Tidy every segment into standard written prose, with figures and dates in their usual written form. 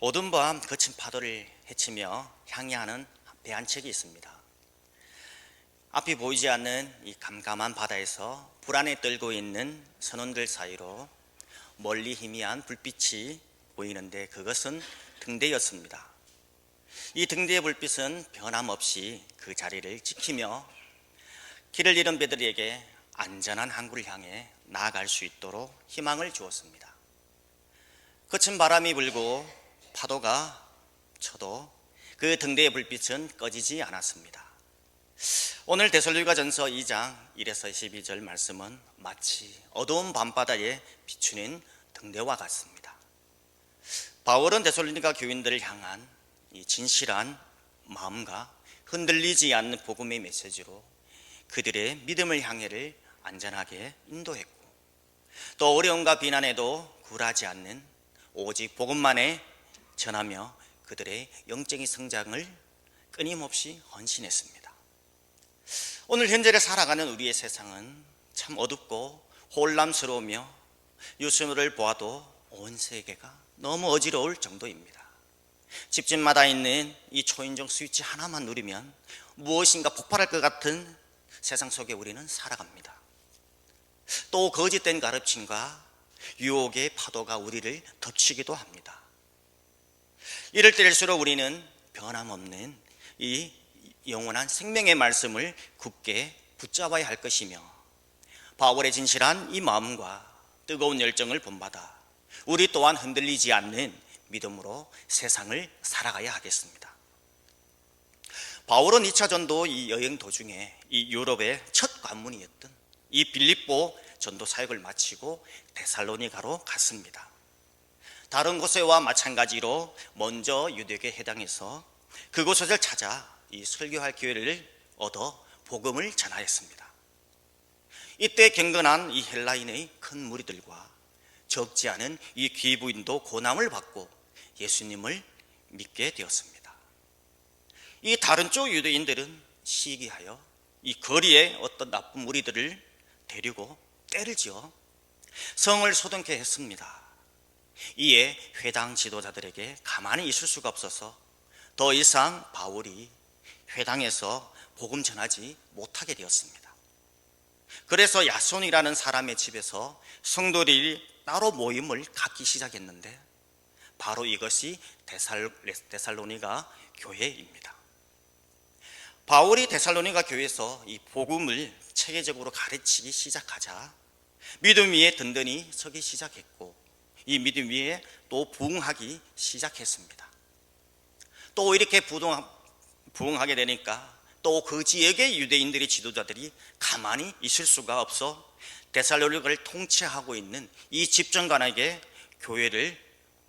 오던 밤 거친 파도를 헤치며 향해하는 배 한 척이 있습니다. 앞이 보이지 않는 이 깜깜한 바다에서 불안에 떨고 있는 선원들 사이로 멀리 희미한 불빛이 보이는데 그것은 등대였습니다. 이 등대의 불빛은 변함없이 그 자리를 지키며 길을 잃은 배들에게 안전한 항구를 향해 나아갈 수 있도록 희망을 주었습니다. 거친 바람이 불고 파도가 쳐도 그 등대의 불빛은 꺼지지 않았습니다. 오늘 데살로니가전서 2장 1에서 12절 말씀은 마치 어두운 밤바다에 비추는 등대와 같습니다. 바울은 데살로니가 교인들을 향한 이 진실한 마음과 흔들리지 않는 복음의 메시지로 그들의 믿음을 향해를 안전하게 인도했고, 또 어려움과 비난에도 굴하지 않는 오직 복음만에 전하며 그들의 영적인 성장을 끊임없이 헌신했습니다. 오늘 현재를 살아가는 우리의 세상은 참 어둡고 혼란스러우며 뉴스를 보아도 온 세계가 너무 어지러울 정도입니다. 집집마다 있는 이 초인종 스위치 하나만 누르면 무엇인가 폭발할 것 같은 세상 속에 우리는 살아갑니다. 또 거짓된 가르침과 유혹의 파도가 우리를 덮치기도 합니다. 이럴 때일수록 우리는 변함없는 이 영원한 생명의 말씀을 굳게 붙잡아야 할 것이며, 바울의 진실한 이 마음과 뜨거운 열정을 본받아 우리 또한 흔들리지 않는 믿음으로 세상을 살아가야 하겠습니다. 바울은 2차 전도 이 여행 도중에 이 유럽의 첫 관문이었던 이 빌립보 전도 사역을 마치고 데살로니가로 갔습니다. 다른 곳에와 마찬가지로 먼저 유대교에 해당해서 그곳을 찾아 이 설교할 기회를 얻어 복음을 전하였습니다. 이때 경건한 이 헬라인의 큰 무리들과 적지 않은 이 귀부인도 고난을 받고 예수님을 믿게 되었습니다. 이 다른 쪽 유대인들은 시기하여 이 거리에 어떤 나쁜 무리들을 데리고 떼를 지어 성을 소동케 했습니다. 이에 회당 지도자들에게 가만히 있을 수가 없어서 더 이상 바울이 회당에서 복음 전하지 못하게 되었습니다. 그래서 야손이라는 사람의 집에서 성도들이 따로 모임을 갖기 시작했는데, 바로 이것이 데살로니가 교회입니다. 바울이 데살로니가 교회에서 이 복음을 체계적으로 가르치기 시작하자 믿음 위에 든든히 서기 시작했고, 이 믿음 위에 또 부응하기 시작했습니다. 또 이렇게 부응하게 되니까 또 그 지역의 유대인들의 지도자들이 가만히 있을 수가 없어 데살로니가를 통치하고 있는 이 집정관에게 교회를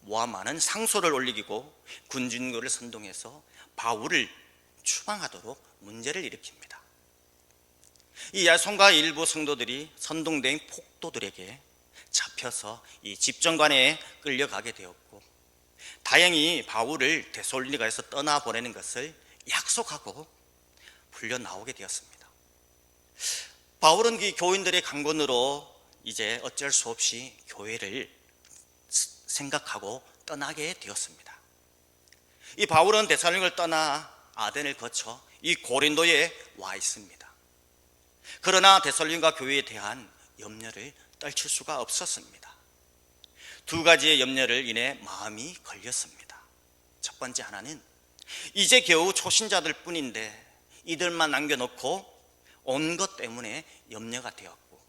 모함하는 상소를 올리고 군중들을 선동해서 바울을 추방하도록 문제를 일으킵니다. 이 야손과 일부 성도들이 선동된 폭도들에게 잡혀서 이 집정관에 끌려가게 되었고, 다행히 바울을 데살로니가에서 떠나보내는 것을 약속하고 풀려 나오게 되었습니다. 바울은 이 교인들의 강권으로 이제 어쩔 수 없이 교회를 생각하고 떠나게 되었습니다. 이 바울은 데살로니가를 떠나 아덴을 거쳐 이 고린도에 와 있습니다. 그러나 데살로니가 교회에 대한 염려를 떨칠 수가 없었습니다. 두 가지의 염려를 인해 마음이 걸렸습니다. 첫 번째 하나는 이제 겨우 초신자들 뿐인데 이들만 남겨놓고 온 것 때문에 염려가 되었고,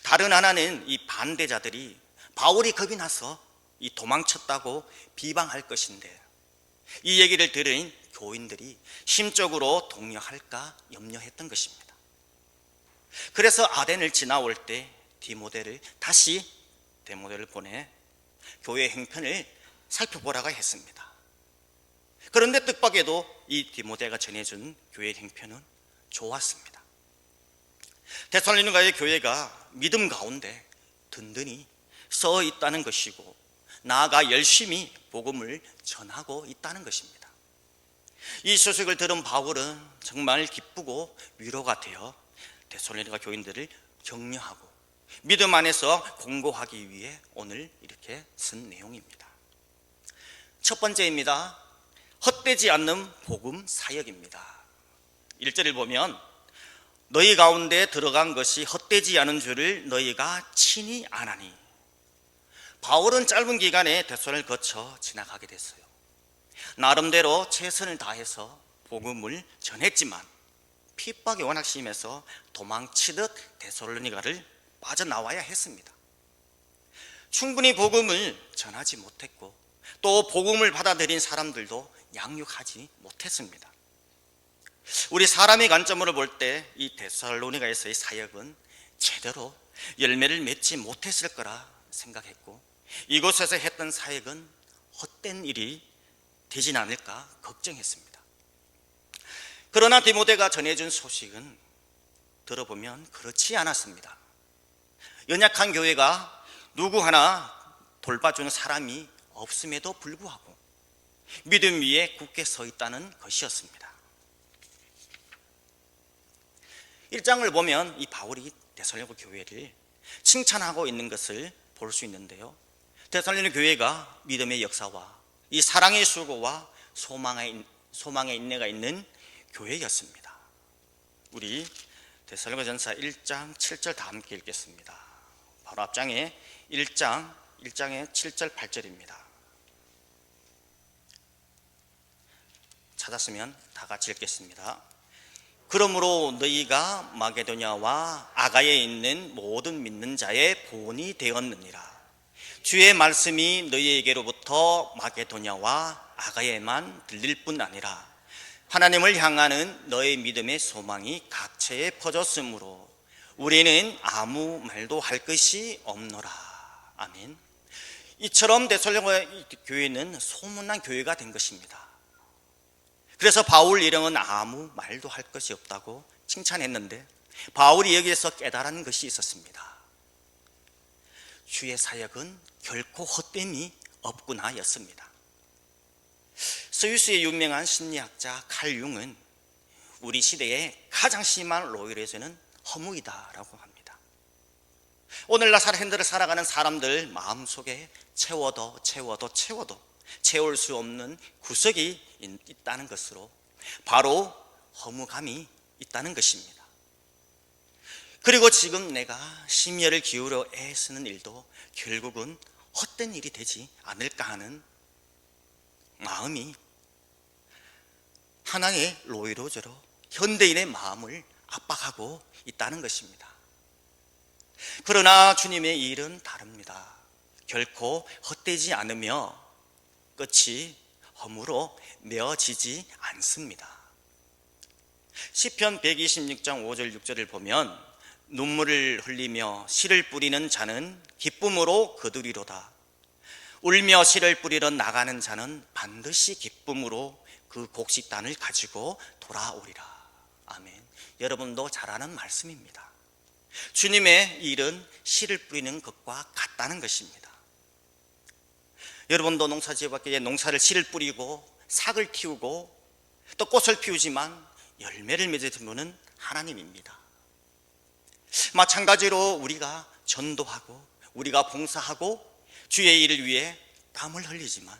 다른 하나는 이 반대자들이 바울이 겁이 나서 이 도망쳤다고 비방할 것인데, 이 얘기를 들은 교인들이 심적으로 동요할까 염려했던 것입니다. 그래서 아덴을 지나올 때 디모데를 보내 교회 행편을 살펴보라고 했습니다. 그런데 뜻밖에도 이 디모데가 전해준 교회 행편은 좋았습니다. 데살로니가의 교회가 믿음 가운데 든든히 서 있다는 것이고, 나아가 열심히 복음을 전하고 있다는 것입니다. 이 소식을 들은 바울은 정말 기쁘고 위로가 되어 데살로니가 교인들을 격려하고 믿음 안에서 공고하기 위해 오늘 이렇게 쓴 내용입니다. 첫 번째입니다. 헛되지 않는 복음 사역입니다. 1절을 보면 너희 가운데 들어간 것이 헛되지 않은 줄을 너희가 친히 아나니. 바울은 짧은 기간에 대선을 거쳐 지나가게 됐어요. 나름대로 최선을 다해서 복음을 전했지만 핍박이 워낙 심해서 도망치듯 데살로니가를 빠져나와야 했습니다. 충분히 복음을 전하지 못했고 또 복음을 받아들인 사람들도 양육하지 못했습니다. 우리 사람의 관점으로 볼 때 이 데살로니가에서의 사역은 제대로 열매를 맺지 못했을 거라 생각했고 이곳에서 했던 사역은 헛된 일이 되진 않을까 걱정했습니다. 그러나 디모데가 전해준 소식은 들어보면 그렇지 않았습니다. 연약한 교회가 누구 하나 돌봐주는 사람이 없음에도 불구하고 믿음 위에 굳게 서 있다는 것이었습니다. 1장을 보면 이 바울이 데살로니가 교회를 칭찬하고 있는 것을 볼 수 있는데요. 데살로니가 교회가 믿음의 역사와 이 사랑의 수고와 소망의 인내가 있는 교회였습니다. 우리 데살로니가전서 1장 7절 다 함께 읽겠습니다. 바로 앞장에 1장의 7절 8절입니다. 찾았으면 다 같이 읽겠습니다. 그러므로 너희가 마게도냐와 아가야에 있는 모든 믿는 자의 보온이 되었느니라. 주의 말씀이 너희에게로부터 마게도냐와 아가야에만 들릴 뿐 아니라 하나님을 향하는 너의 믿음의 소망이 각처에 퍼졌으므로 우리는 아무 말도 할 것이 없노라. 아멘. 이처럼 데살로니가 교회는 소문난 교회가 된 것입니다. 그래서 바울 일행은 아무 말도 할 것이 없다고 칭찬했는데 바울이 여기에서 깨달은 것이 있었습니다. 주의 사역은 결코 헛됨이 없구나 였습니다. 스위스의 유명한 심리학자 칼 융은 우리 시대에 가장 심한 로열에서는 허무이다라고 합니다. 오늘날 현대를 살아가는 사람들 마음속에 채워도 채울 수 없는 구석이 있다는 것으로 바로 허무감이 있다는 것입니다. 그리고 지금 내가 심혈을 기울여 애쓰는 일도 결국은 헛된 일이 되지 않을까 하는 마음이 하나의 로이로저로 현대인의 마음을 압박하고 있다는 것입니다. 그러나 주님의 일은 다릅니다. 결코 헛되지 않으며 끝이 허무로 메어지지 않습니다. 시편 126장 5절 6절을 보면 눈물을 흘리며 씨를 뿌리는 자는 기쁨으로 거두리로다. 울며 씨를 뿌리러 나가는 자는 반드시 기쁨으로 그 곡식단을 가지고 돌아오리라. 아멘. 여러분도 잘 아는 말씀입니다. 주님의 일은 씨를 뿌리는 것과 같다는 것입니다. 여러분도 농사지어봤기에 농사를 씨를 뿌리고 삭을 틔우고 또 꽃을 피우지만 열매를 맺는 분은 하나님입니다. 마찬가지로 우리가 전도하고 우리가 봉사하고 주의 일을 위해 땀을 흘리지만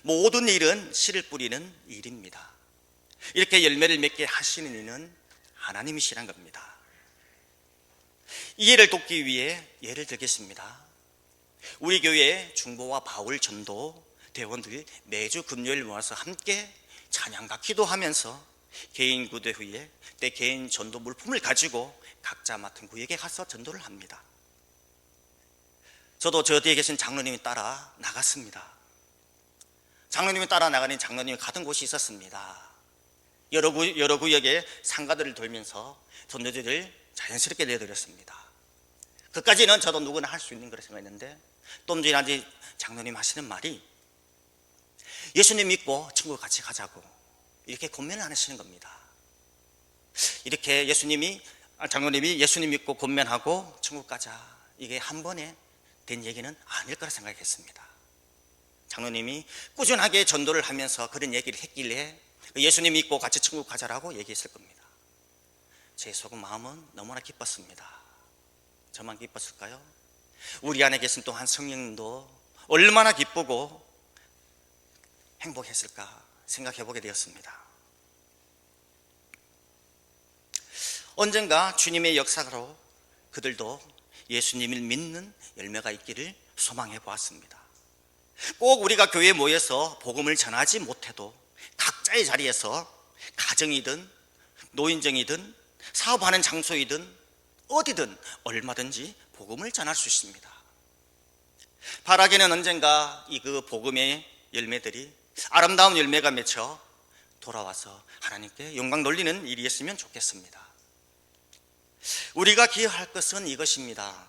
모든 일은 씨를 뿌리는 일입니다. 이렇게 열매를 맺게 하시는 이는 하나님이시란 겁니다. 이 예를 돕기 위해 예를 들겠습니다. 우리 교회 중보와 바울 전도 대원들이 매주 금요일 모아서 함께 찬양과 기도하면서 개인 구대 후에 내 개인 전도 물품을 가지고 각자 맡은 구역에 가서 전도를 합니다. 저도 저 뒤에 계신 장로님이 따라 나갔습니다. 장로님이 따라 나가니 장로님이 가던 곳이 있었습니다. 여러 구역의 상가들을 돌면서 전도지를 자연스럽게 내드렸습니다. 그까지는 저도 누구나 할 수 있는 거라 생각했는데 좀 지나지 장로님 하시는 말이 예수님 믿고 천국 같이 가자고 이렇게 권면을 안 하시는 겁니다. 이렇게 장로님이 예수님 믿고 권면하고 천국 가자 이게 한 번에 된 얘기는 아닐 거라 생각했습니다. 장로님이 꾸준하게 전도를 하면서 그런 얘기를 했길래 예수님 믿고 같이 천국 가자라고 얘기했을 겁니다. 제 속은 마음은 너무나 기뻤습니다. 저만 기뻤을까요? 우리 안에 계신 또한 성령님도 얼마나 기쁘고 행복했을까 생각해 보게 되었습니다. 언젠가 주님의 역사로 그들도 예수님을 믿는 열매가 있기를 소망해 보았습니다. 꼭 우리가 교회에 모여서 복음을 전하지 못해도 각자의 자리에서 가정이든 노인정이든 사업하는 장소이든 어디든 얼마든지 복음을 전할 수 있습니다. 바라기는 언젠가 그 복음의 열매들이 아름다운 열매가 맺혀 돌아와서 하나님께 영광 돌리는 일이었으면 좋겠습니다. 우리가 기여할 것은 이것입니다.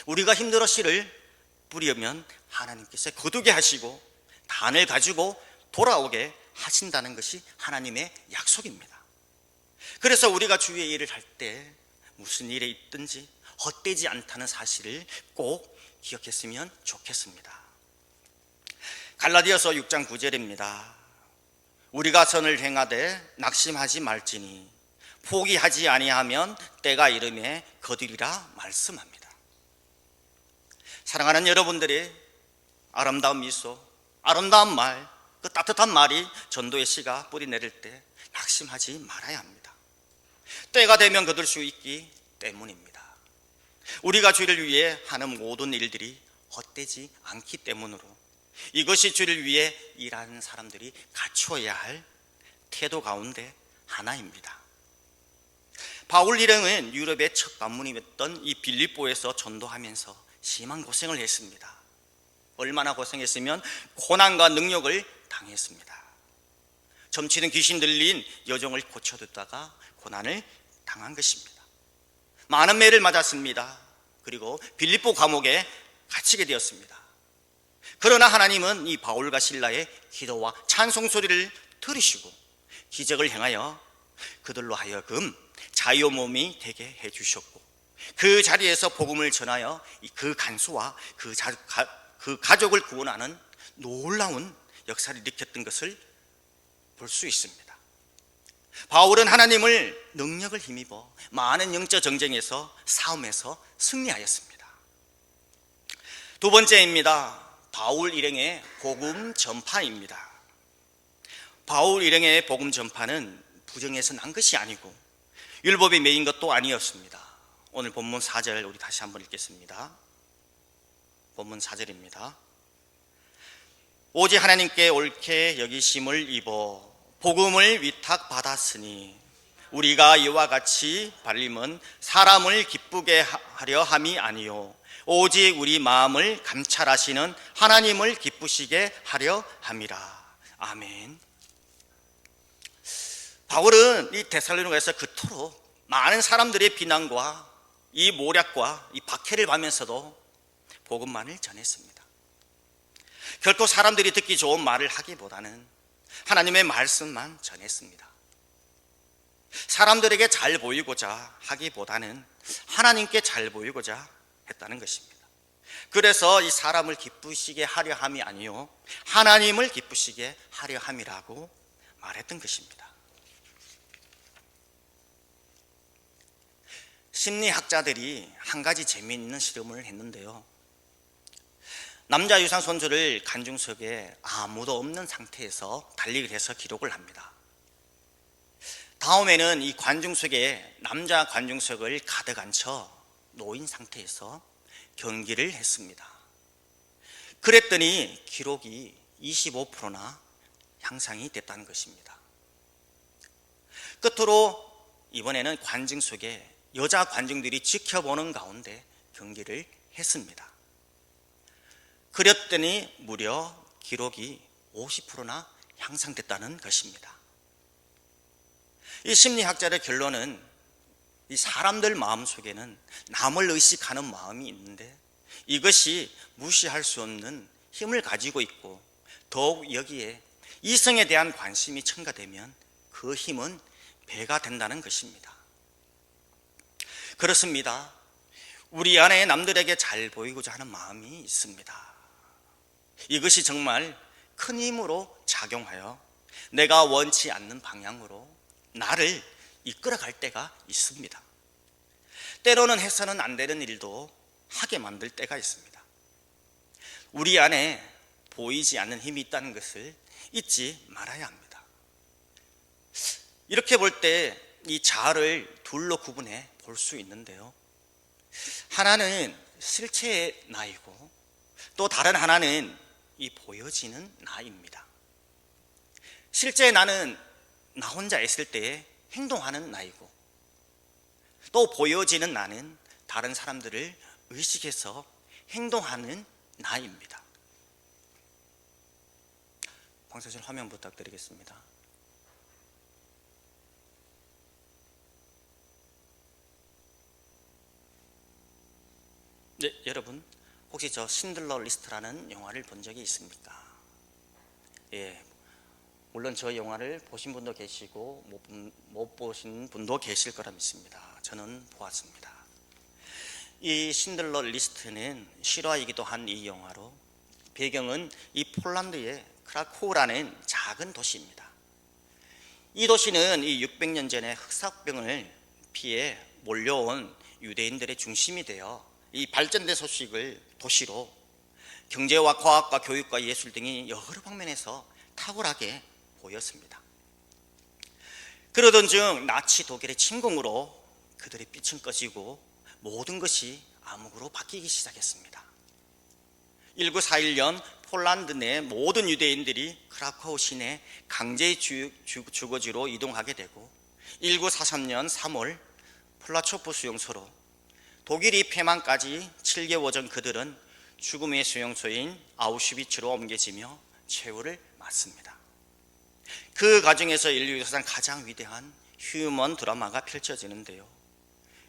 우리가 힘들어 씨를 뿌리면 하나님께서 거두게 하시고 단을 가지고 돌아오게 하신다는 것이 하나님의 약속입니다. 그래서 우리가 주의 일을 할 때 무슨 일에 있든지 헛되지 않다는 사실을 꼭 기억했으면 좋겠습니다. 갈라디아서 6장 9절입니다. 우리가 선을 행하되 낙심하지 말지니 포기하지 아니하면 때가 이름에 거두리라 말씀합니다. 사랑하는 여러분들의 아름다운 미소, 아름다운 말, 그 따뜻한 말이 전도의 씨가 뿌리 내릴 때 낙심하지 말아야 합니다. 때가 되면 거둘 수 있기 때문입니다. 우리가 주를 위해 하는 모든 일들이 헛되지 않기 때문으로 이것이 주를 위해 일하는 사람들이 갖추어야 할 태도 가운데 하나입니다. 바울 일행은 유럽의 첫 관문이었던 이 빌립보에서 전도하면서 심한 고생을 했습니다. 얼마나 고생했으면 고난과 능력을 당했습니다. 점치는 귀신 들린 여종을 고쳐뒀다가 고난을 당한 것입니다. 많은 매를 맞았습니다. 그리고 빌립보 감옥에 갇히게 되었습니다. 그러나 하나님은 이 바울과 실라의 기도와 찬송 소리를 들으시고 기적을 행하여 그들로 하여금 자유 몸이 되게 해주셨고 그 자리에서 복음을 전하여 그 간수와 그 가족을 구원하는 놀라운 역사를 일으켰던 것을 볼 수 있습니다. 바울은 하나님을 능력을 힘입어 많은 영적 전쟁에서 싸움에서 승리하였습니다. 두 번째입니다. 바울 일행의 복음 전파입니다. 바울 일행의 복음 전파는 부정에서 난 것이 아니고 율법이 매인 것도 아니었습니다. 오늘 본문 4절 우리 다시 한번 읽겠습니다. 본문 4절입니다. 오직 하나님께 옳게 여기심을 입어 복음을 위탁받았으니 우리가 이와 같이 발림은 사람을 기쁘게 하려 함이 아니요 오직 우리 마음을 감찰하시는 하나님을 기쁘시게 하려 함이라. 아멘. 바울은 이 데살로니가에서 그토록 많은 사람들의 비난과 이 모략과 이 박해를 받으면서도 복음만을 전했습니다. 결코 사람들이 듣기 좋은 말을 하기보다는 하나님의 말씀만 전했습니다. 사람들에게 잘 보이고자 하기보다는 하나님께 잘 보이고자 했다는 것입니다. 그래서 이 사람을 기쁘시게 하려 함이 아니요 하나님을 기쁘시게 하려 함이라고 말했던 것입니다. 심리학자들이 한 가지 재미있는 실험을 했는데요. 남자 유산손주를 관중석에 아무도 없는 상태에서 달리기를 해서 기록을 합니다. 다음에는 이 관중석에 남자 관중석을 가득 앉혀 놓인 상태에서 경기를 했습니다. 그랬더니 기록이 25%나 향상이 됐다는 것입니다. 끝으로 이번에는 관중석에 여자 관중들이 지켜보는 가운데 경기를 했습니다. 그랬더니 무려 기록이 50%나 향상됐다는 것입니다. 이 심리학자의 결론은 이 사람들 마음속에는 남을 의식하는 마음이 있는데 이것이 무시할 수 없는 힘을 가지고 있고 더욱 여기에 이성에 대한 관심이 첨가되면 그 힘은 배가 된다는 것입니다. 그렇습니다. 우리 안에 남들에게 잘 보이고자 하는 마음이 있습니다. 이것이 정말 큰 힘으로 작용하여 내가 원치 않는 방향으로 나를 이끌어갈 때가 있습니다. 때로는 해서는 안 되는 일도 하게 만들 때가 있습니다. 우리 안에 보이지 않는 힘이 있다는 것을 잊지 말아야 합니다. 이렇게 볼 때 이 자아를 둘로 구분해 볼 수 있는데요, 하나는 실체의 나이고 또 다른 하나는 이 보여지는 나입니다. 실제의 나는 나 혼자 있을 때에 행동하는 나이고, 또 보여지는 나는 다른 사람들을 의식해서 행동하는 나입니다. 방송실 화면 부탁드리겠습니다. 네, 여러분 혹시 저 신들러 리스트라는 영화를 본 적이 있습니까? 예, 물론 저 영화를 보신 분도 계시고 못 보신 분도 계실 거라 믿습니다. 저는 보았습니다. 이 신들러 리스트는 실화이기도 한 이 영화로, 배경은 이 폴란드의 크라코우라는 작은 도시입니다. 이 도시는 이 600년 전에 흑사병을 피해 몰려온 유대인들의 중심이 되어 이 발전된 도시로 경제와 과학과 교육과 예술 등이 여러 방면에서 탁월하게 보였습니다. 그러던 중 나치 독일의 침공으로 그들의 빛은 꺼지고 모든 것이 암흑으로 바뀌기 시작했습니다. 1941년 폴란드 내 모든 유대인들이 크라카우 시내 강제 주거지로 이동하게 되고, 1943년 3월 플라초프 수용소로, 독일이 패망까지 7개월 전 그들은 죽음의 수용소인 아우슈비츠로 옮겨지며 최후를 맞습니다. 그 과정에서 인류 역사상 가장 위대한 휴먼 드라마가 펼쳐지는데요,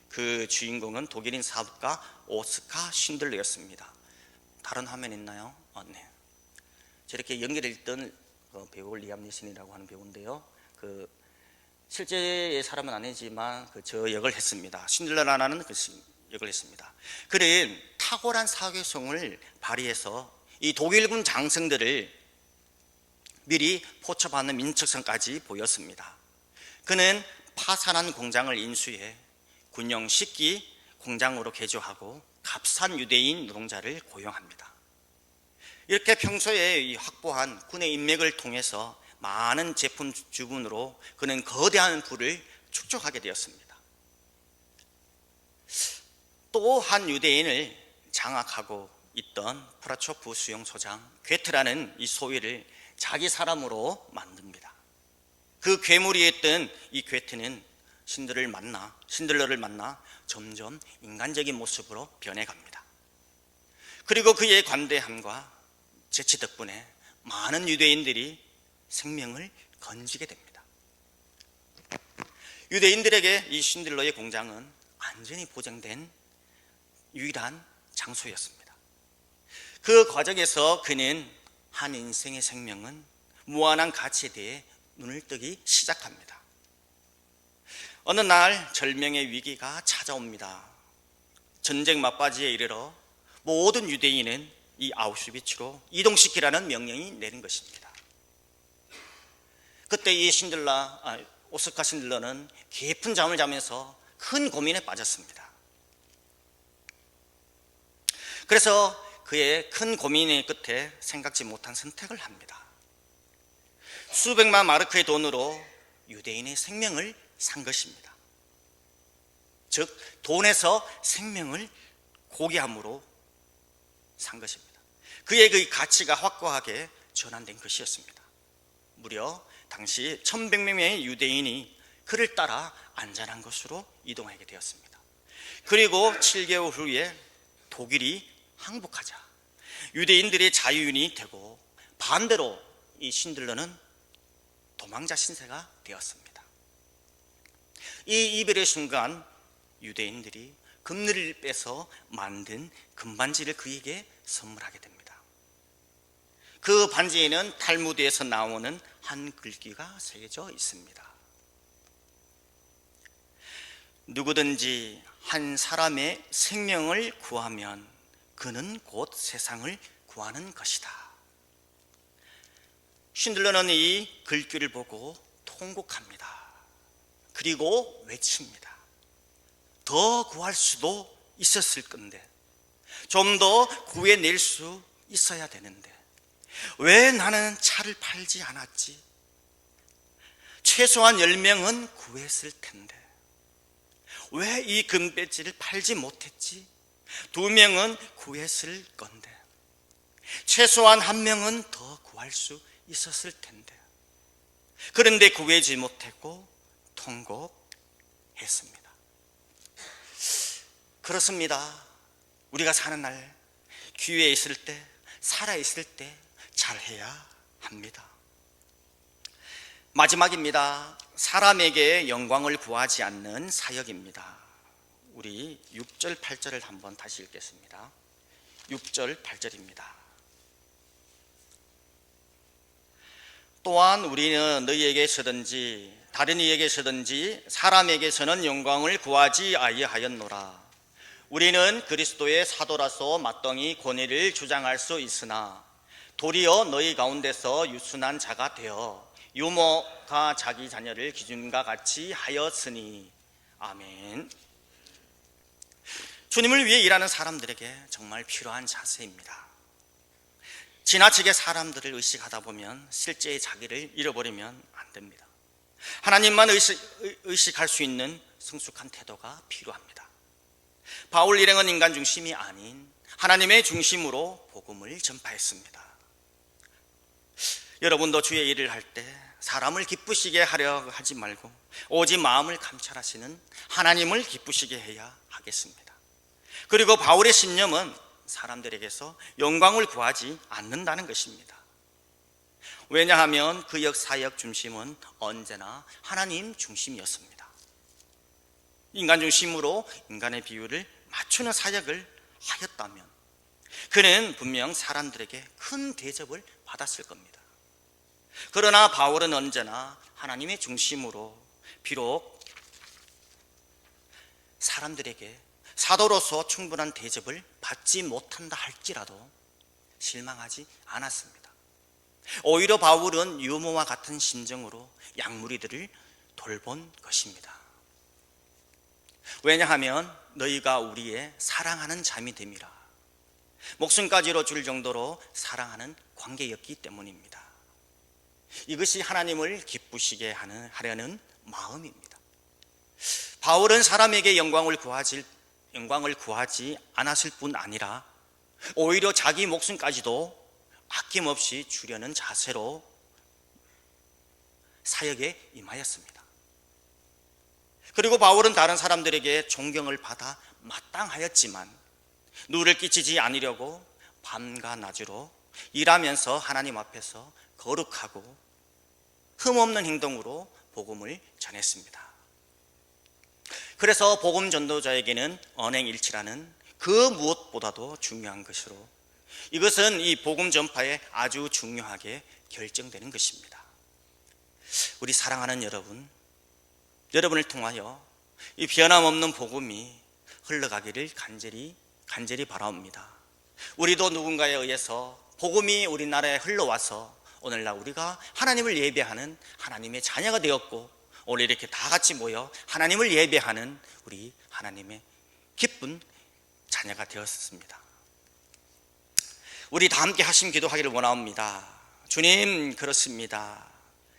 그 주인공은 독일인 사업가 오스카 신들러였습니다. 다른 화면 있나요? 네. 저렇게 연기를 읽던 배우 리암 니슨이라고 하는 배우인데요, 그 실제의 사람은 아니지만 저 역을 했습니다. 신들러라는 그 역을 했습니다. 그는 탁월한 사교성을 발휘해서 이 독일군 장성들을 미리 포첩하는 민첩성까지 보였습니다. 그는 파산한 공장을 인수해 군용 식기 공장으로 개조하고 값싼 유대인 노동자를 고용합니다. 이렇게 평소에 확보한 군의 인맥을 통해서 많은 제품 주문으로 그는 거대한 부를 축적하게 되었습니다. 또 한 유대인을 장악하고 있던 프라초프 수용소장 괴테라는 이 소위를 자기 사람으로 만듭니다. 그 괴물이었던 이 괴테는 신들러를 만나 점점 인간적인 모습으로 변해갑니다. 그리고 그의 관대함과 재치 덕분에 많은 유대인들이 생명을 건지게 됩니다. 유대인들에게 이 신들러의 공장은 안전이 보장된 유일한 장소였습니다. 그 과정에서 그는 한 인생의 생명은 무한한 가치에 대해 눈을 뜨기 시작합니다. 어느 날 절명의 위기가 찾아옵니다. 전쟁 막바지에 이르러 모든 유대인은 이 아우슈비츠로 이동시키라는 명령이 내린 것입니다. 그때 이 오스카 신들러는 깊은 잠을 자면서 큰 고민에 빠졌습니다. 그래서 그의 큰 고민의 끝에 생각지 못한 선택을 합니다. 수백만 마르크의 돈으로 유대인의 생명을 산 것입니다. 즉 돈에서 생명을 고귀함으로 산 것입니다. 그의 그 가치가 확고하게 전환된 것이었습니다. 무려 당시 1100명의 유대인이 그를 따라 안전한 곳으로 이동하게 되었습니다. 그리고 7개월 후에 독일이 항복하자 유대인들의 자유인이 되고, 반대로 이 신들러는 도망자 신세가 되었습니다. 이 이별의 순간 유대인들이 금리를 빼서 만든 금반지를 그에게 선물하게 됩니다. 그 반지에는 탈무드에서 나오는 한 글귀가 새겨져 있습니다. 누구든지 한 사람의 생명을 구하면 그는 곧 세상을 구하는 것이다. 신들러는 이 글귀를 보고 통곡합니다. 그리고 외칩니다. 더 구할 수도 있었을 건데, 좀 더 구해낼 수 있어야 되는데, 왜 나는 차를 팔지 않았지? 최소한 10명은 구했을 텐데 왜 이 금배지를 팔지 못했지? 2명은 구했을 건데 최소한 1명은 더 구할 수 있었을 텐데 그런데 구하지 못했고 통곡했습니다. 그렇습니다. 우리가 사는 날, 기회에 있을 때, 살아있을 때 잘해야 합니다. 마지막입니다. 사람에게 영광을 구하지 않는 사역입니다. 우리 6절 8절을 한번 다시 읽겠습니다. 6절 8절입니다. 또한 우리는 너희에게서든지 다른 이에게서든지 사람에게서는 영광을 구하지 아니하였노라. 우리는 그리스도의 사도라서 마땅히 권위를 주장할 수 있으나 도리어 너희 가운데서 유순한 자가 되어 유모가 자기 자녀를 기준과 같이 하였으니. 아멘. 주님을 위해 일하는 사람들에게 정말 필요한 자세입니다. 지나치게 사람들을 의식하다 보면 실제의 자기를 잃어버리면 안 됩니다. 하나님만 의식할 수 있는 성숙한 태도가 필요합니다. 바울 일행은 인간 중심이 아닌 하나님의 중심으로 복음을 전파했습니다. 여러분도 주의 일을 할 때 사람을 기쁘시게 하려 하지 말고 오직 마음을 감찰하시는 하나님을 기쁘시게 해야 하겠습니다. 그리고 바울의 신념은 사람들에게서 영광을 구하지 않는다는 것입니다. 왜냐하면 그의 사역 중심은 언제나 하나님 중심이었습니다. 인간 중심으로 인간의 비율을 맞추는 사역을 하였다면 그는 분명 사람들에게 큰 대접을 받았을 겁니다. 그러나 바울은 언제나 하나님의 중심으로 비록 사람들에게 사도로서 충분한 대접을 받지 못한다 할지라도 실망하지 않았습니다. 오히려 바울은 유모와 같은 심정으로 양무리들을 돌본 것입니다. 왜냐하면 너희가 우리의 사랑하는 자미 됨이라. 목숨까지로 줄 정도로 사랑하는 관계였기 때문입니다. 이것이 하나님을 기쁘시게 하려는 마음입니다. 바울은 사람에게 영광을 구하지 않았을 뿐 아니라 오히려 자기 목숨까지도 아낌없이 주려는 자세로 사역에 임하였습니다. 그리고 바울은 다른 사람들에게 존경을 받아 마땅하였지만 누를 끼치지 않으려고 밤과 낮으로 일하면서 하나님 앞에서 거룩하고 흠없는 행동으로 복음을 전했습니다. 그래서 복음 전도자에게는 언행일치라는 그 무엇보다도 중요한 것으로 이것은 이 복음 전파에 아주 중요하게 결정되는 것입니다. 우리 사랑하는 여러분을 통하여 이 변함없는 복음이 흘러가기를 간절히 바라옵니다. 우리도 누군가에 의해서 복음이 우리나라에 흘러와서 오늘날 우리가 하나님을 예배하는 하나님의 자녀가 되었고 오늘 이렇게 다 같이 모여 하나님을 예배하는 우리 하나님의 기쁜 자녀가 되었습니다. 우리 다 함께 하심 기도하기를 원합니다. 주님, 그렇습니다.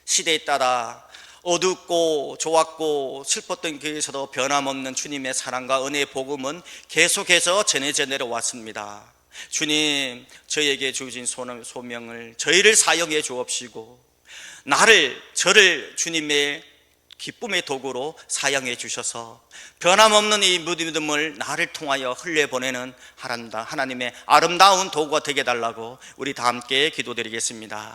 시대에 따라 어둡고 좋았고 슬펐던 교회에서도 변함없는 주님의 사랑과 은혜의 복음은 계속해서 전해져 내려왔습니다. 주님, 저에게 주신 소명을 저희를 사용해 주옵시고 저를 주님의 기쁨의 도구로 사용해 주셔서 변함없는 이 믿음을 나를 통하여 흘려보내는 하나님의 아름다운 도구가 되게 해달라고 우리 다 함께 기도드리겠습니다.